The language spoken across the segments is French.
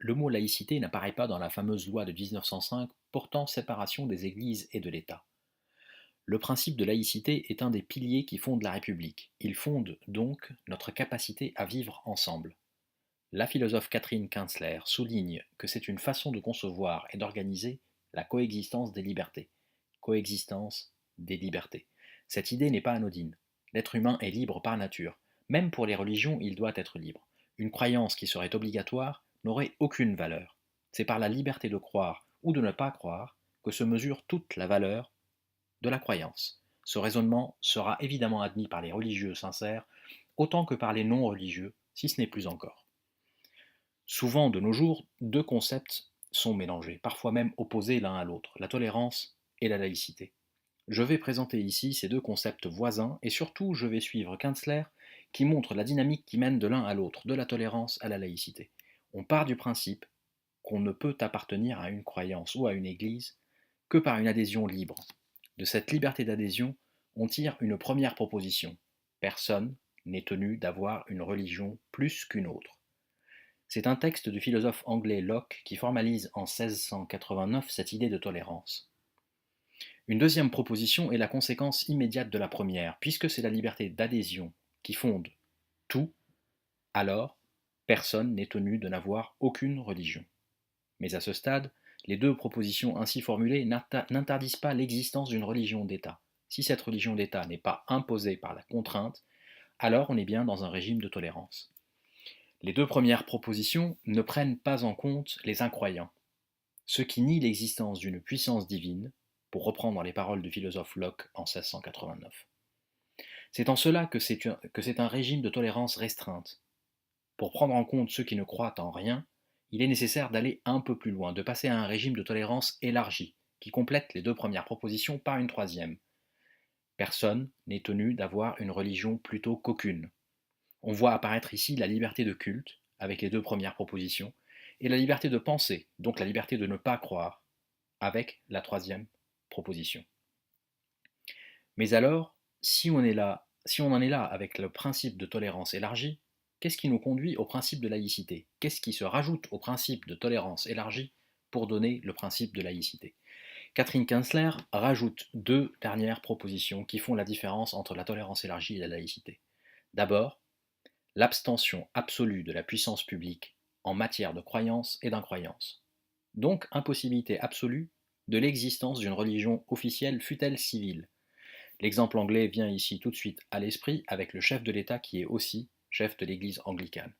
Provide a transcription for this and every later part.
Le mot laïcité n'apparaît pas dans la fameuse loi de 1905 portant séparation des églises et de l'État. Le principe de laïcité est un des piliers qui fondent la République. Il fonde donc notre capacité à vivre ensemble. La philosophe Catherine Kinsler souligne que c'est une façon de concevoir et d'organiser la coexistence des libertés. Coexistence des libertés. Cette idée n'est pas anodine. L'être humain est libre par nature. Même pour les religions, il doit être libre. Une croyance qui serait obligatoire n'aurait aucune valeur. C'est par la liberté de croire ou de ne pas croire que se mesure toute la valeur de la croyance. Ce raisonnement sera évidemment admis par les religieux sincères autant que par les non-religieux, si ce n'est plus encore. Souvent, de nos jours, deux concepts sont mélangés, parfois même opposés l'un à l'autre, la tolérance et la laïcité. Je vais présenter ici ces deux concepts voisins et surtout je vais suivre Kinsler qui montre la dynamique qui mène de l'un à l'autre, de la tolérance à la laïcité. On part du principe qu'on ne peut appartenir à une croyance ou à une église que par une adhésion libre. De cette liberté d'adhésion, on tire une première proposition. Personne n'est tenu d'avoir une religion plus qu'une autre. C'est un texte du philosophe anglais Locke qui formalise en 1689 cette idée de tolérance. Une deuxième proposition est la conséquence immédiate de la première, puisque c'est la liberté d'adhésion qui fonde tout, alors personne n'est tenu de n'avoir aucune religion. Mais à ce stade, les deux propositions ainsi formulées n'interdisent pas l'existence d'une religion d'État. Si cette religion d'État n'est pas imposée par la contrainte, alors on est bien dans un régime de tolérance. Les deux premières propositions ne prennent pas en compte les incroyants, ceux qui nient l'existence d'une puissance divine, pour reprendre les paroles du philosophe Locke en 1689. C'est en cela que c'est un régime de tolérance restreinte. Pour prendre en compte ceux qui ne croient en rien, il est nécessaire d'aller un peu plus loin, de passer à un régime de tolérance élargi, qui complète les deux premières propositions par une troisième. Personne n'est tenu d'avoir une religion plutôt qu'aucune. On voit apparaître ici la liberté de culte, avec les deux premières propositions, et la liberté de penser, donc la liberté de ne pas croire, avec la troisième proposition. Mais alors, si on en est là avec le principe de tolérance élargie, qu'est-ce qui nous conduit au principe de laïcité? Qu'est-ce qui se rajoute au principe de tolérance élargie pour donner le principe de laïcité? Catherine Kinsler rajoute deux dernières propositions qui font la différence entre la tolérance élargie et la laïcité. D'abord, l'abstention absolue de la puissance publique en matière de croyance et d'incroyance. Donc impossibilité absolue de l'existence d'une religion officielle fût-elle civile. L'exemple anglais vient ici tout de suite à l'esprit avec le chef de l'État qui est aussi chef de l'Église anglicane.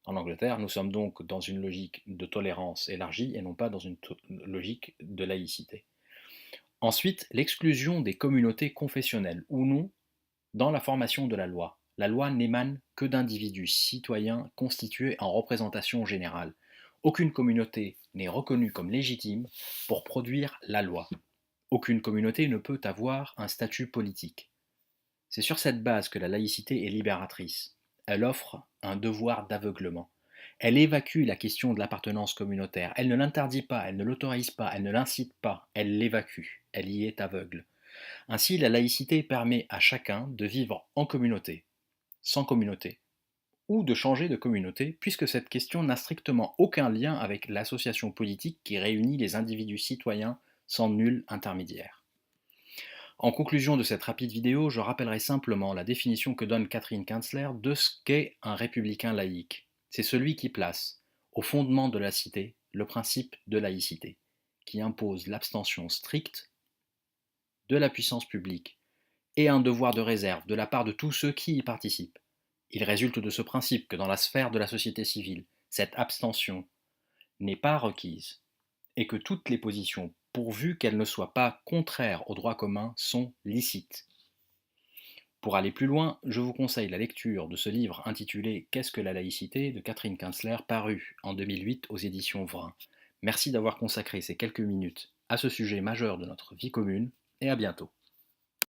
En Angleterre, nous sommes donc dans une logique de tolérance élargie et non pas dans une logique de laïcité. Ensuite, l'exclusion des communautés confessionnelles ou non dans la formation de la loi. La loi n'émane que d'individus citoyens constitués en représentation générale. Aucune communauté n'est reconnue comme légitime pour produire la loi. Aucune communauté ne peut avoir un statut politique. C'est sur cette base que la laïcité est libératrice. Elle offre un devoir d'aveuglement. Elle évacue la question de l'appartenance communautaire. Elle ne l'interdit pas, elle ne l'autorise pas, elle ne l'incite pas, elle l'évacue. Elle y est aveugle. Ainsi, la laïcité permet à chacun de vivre en communauté, sans communauté, ou de changer de communauté, puisque cette question n'a strictement aucun lien avec l'association politique qui réunit les individus citoyens sans nul intermédiaire. En conclusion de cette rapide vidéo, je rappellerai simplement la définition que donne Catherine Kinsler de ce qu'est un républicain laïque. C'est celui qui place, au fondement de la cité, le principe de laïcité, qui impose l'abstention stricte de la puissance publique et un devoir de réserve de la part de tous ceux qui y participent. Il résulte de ce principe que dans la sphère de la société civile, cette abstention n'est pas requise et que toutes les positions, pourvu qu'elles ne soient pas contraires au droit commun, sont licites. Pour aller plus loin, je vous conseille la lecture de ce livre intitulé Qu'est-ce que la laïcité de Catherine Kinsler, paru en 2008 aux éditions Vrin. Merci d'avoir consacré ces quelques minutes à ce sujet majeur de notre vie commune et à bientôt.